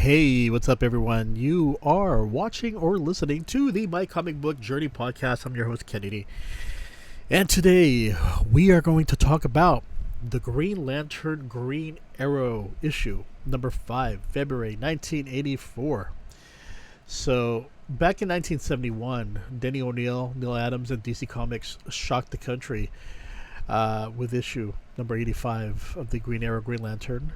Hey, what's up, everyone? You are watching or listening to the My Comic Book Journey podcast. I'm your host, KNDY. And today we are going to talk about the Green Lantern Green Arrow issue, number 5, February 1984. So, back in 1971, Denny O'Neil, Neal Adams, and DC Comics shocked the country with issue number 85 of the Green Arrow Green Lantern.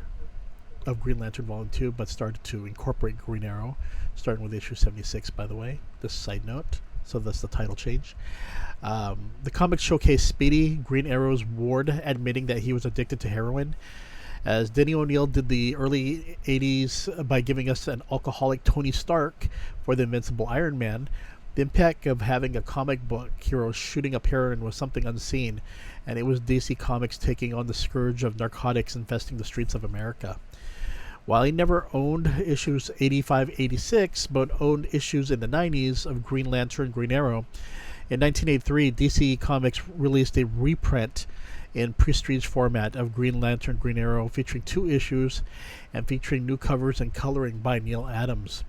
Of Green Lantern Volume 2, but started to incorporate Green Arrow, starting with issue 76, by the way. Just a side note, so that's the title change. The comics showcased Speedy, Green Arrow's ward, admitting that he was addicted to heroin, as Denny O'Neil did the early 80s by giving us an alcoholic Tony Stark for the Invincible Iron Man. The impact of having a comic book hero shooting up heroin was something unseen, and it was DC Comics taking on the scourge of narcotics infesting the streets of America. While he never owned issues 85-86, but owned issues in the 90s of Green Lantern, Green Arrow, in 1983, DC Comics released a reprint in prestige format of Green Lantern, Green Arrow, featuring 2 issues and featuring new covers and coloring by Neal Adams.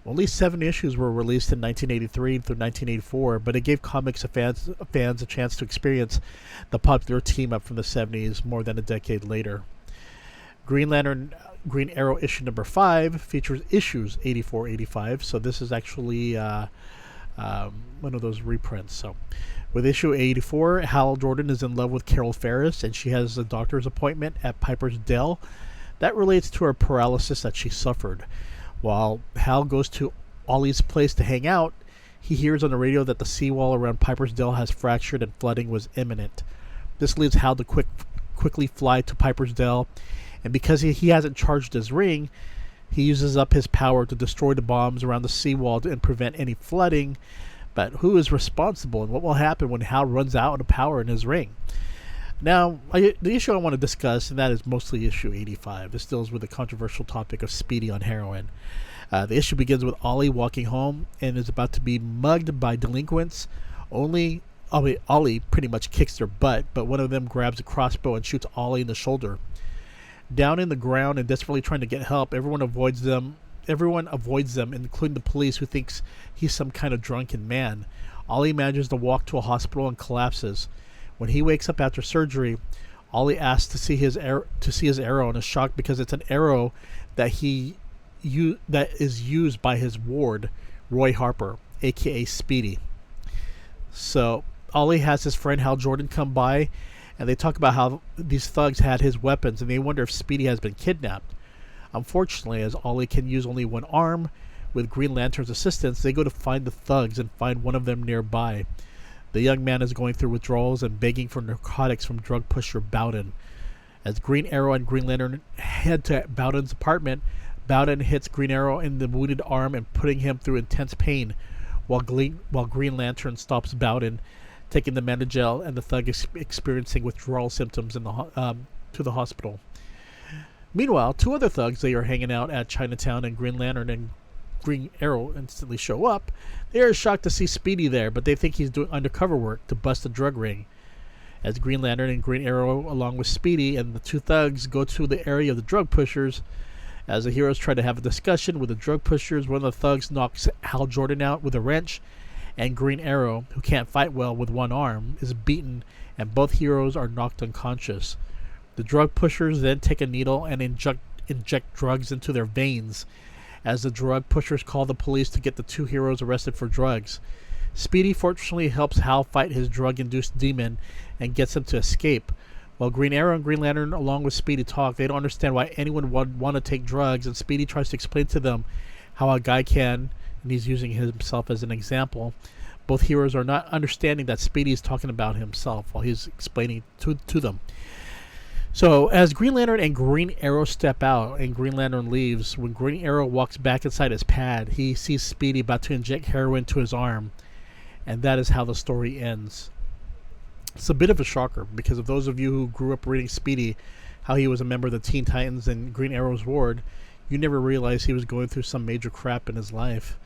Only 7 issues were released in 1983 through 1984, but it gave comics fans a chance to experience the popular team-up from the 70s more than a decade later. Green Lantern Green Arrow issue number 5 features issues 84-85, so this is actually one of those reprints. So, with issue 84, Hal Jordan is in love with Carol Ferris, and she has a doctor's appointment at Piper's Dell. That relates to her paralysis that she suffered. While Hal goes to Ollie's place to hang out, he hears on the radio that the seawall around Piper's Dell has fractured and flooding was imminent. This leads Hal to quickly fly to Piper's Dell, and because he hasn't charged his ring, he uses up his power to destroy the bombs around the seawall and prevent any flooding. But who is responsible, and what will happen when Hal runs out of power in his ring? Now, the issue I want to discuss, and that is mostly issue 85. This deals with the controversial topic of Speedy on heroin. The issue begins with Ollie walking home and is about to be mugged by delinquents. Ollie pretty much kicks their butt, but one of them grabs a crossbow and shoots Ollie in the shoulder. Down in the ground and desperately trying to get help, everyone avoids them, including the police, who thinks he's some kind of drunken man. Ollie manages to walk to a hospital and collapses. When he wakes up after surgery, Ollie asks to see his arrow and is shocked because it's an arrow that is used by his ward, Roy Harper, aka Speedy. So Ollie has his friend Hal Jordan come by, and they talk about how these thugs had his weapons, and they wonder if Speedy has been kidnapped. Unfortunately, as Ollie can use only one arm, with Green Lantern's assistance, they go to find the thugs and find one of them nearby. The young man is going through withdrawals and begging for narcotics from drug pusher Bowden. As Green Arrow and Green Lantern head to Bowden's apartment, Bowden hits Green Arrow in the wounded arm and putting him through intense pain, while Green Lantern stops Bowden, taking the man to jail, and the thug is experiencing withdrawal symptoms to the hospital. Meanwhile, 2 other thugs, they are hanging out at Chinatown, and Green Lantern and Green Arrow instantly show up. They are shocked to see Speedy there, but they think he's doing undercover work to bust a drug ring. As Green Lantern and Green Arrow, along with Speedy and the 2 thugs, go to the area of the drug pushers, as the heroes try to have a discussion with the drug pushers, one of the thugs knocks Hal Jordan out with a wrench, and Green Arrow, who can't fight well with one arm, is beaten, and both heroes are knocked unconscious. The drug pushers then take a needle and inject drugs into their veins, as the drug pushers call the police to get the 2 heroes arrested for drugs. Speedy fortunately helps Hal fight his drug-induced demon and gets him to escape. While Green Arrow and Green Lantern, along with Speedy, talk, they don't understand why anyone would want to take drugs, and Speedy tries to explain to them how a guy can, and he's using himself as an example. Both heroes are not understanding that Speedy is talking about himself while he's explaining to them. So, as Green Lantern and Green Arrow step out and Green Lantern leaves, when Green Arrow walks back inside his pad, he sees Speedy about to inject heroin to his arm, and that is how the story ends. It's a bit of a shocker, because of those of you who grew up reading Speedy, how he was a member of the Teen Titans and Green Arrow's ward, you never realized he was going through some major crap in his life.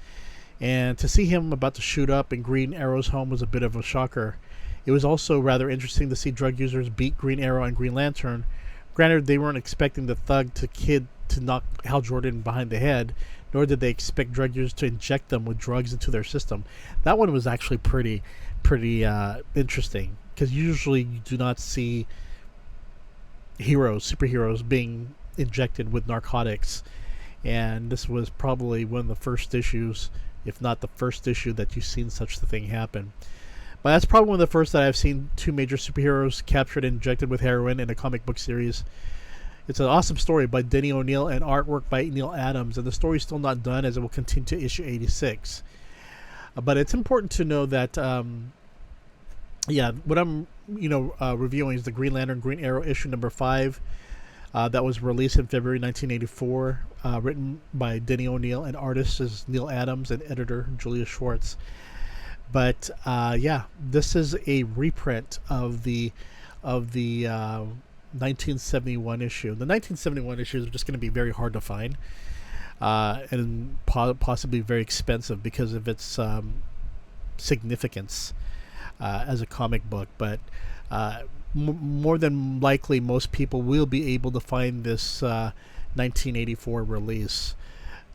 And to see him about to shoot up in Green Arrow's home was a bit of a shocker. It was also rather interesting to see drug users beat Green Arrow and Green Lantern. Granted, they weren't expecting the thug to to knock Hal Jordan behind the head, nor did they expect drug users to inject them with drugs into their system. That one was actually pretty interesting, because usually you do not see superheroes being injected with narcotics, and this was probably one of the first issues, if not the first issue, that you've seen such a thing happen. But that's probably one of the first that I've seen two major superheroes captured and injected with heroin in a comic book series. It's an awesome story by Denny O'Neil and artwork by Neal Adams, and the story's still not done, as it will continue to issue 86. But it's important to know that, what I'm reviewing is the Green Lantern Green Arrow issue number 5. That was released in February 1984, written by Denny O'Neil, and artist is Neal Adams, and editor Julius Schwartz. But this is a reprint of the 1971 issue. The 1971 issues are just going to be very hard to find, and possibly very expensive because of its significance as a comic book. But more than likely, most people will be able to find this 1984 release.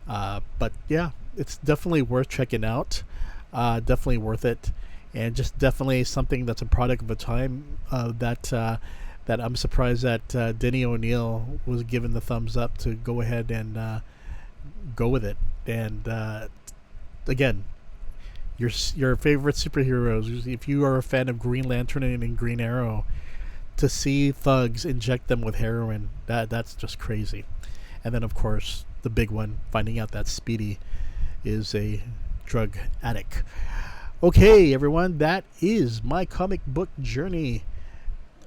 But yeah, it's definitely worth checking out. Definitely worth it, and just definitely something that's a product of a time that I'm surprised that Denny O'Neil was given the thumbs up to go ahead and go with it. And again, your favorite superheroes, if you are a fan of Green Lantern and Green Arrow, to see thugs inject them with heroin, that's just crazy. And then of course the big one, finding out that Speedy is a drug addict. Okay, everyone, that is my comic book journey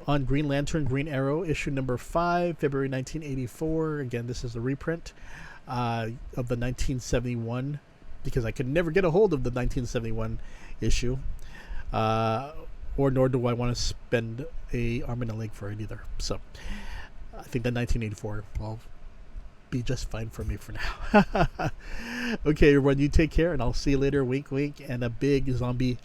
on Green Lantern Green Arrow issue number 5, February 1984. Again, this is a reprint of the 1971, because I could never get a hold of the 1971 issue, or nor do I want to spend a arm and a leg for it either. So I think the 1984 will be just fine for me for now. Okay, everyone, you take care, and I'll see you later. Wink, wink, and a big zombie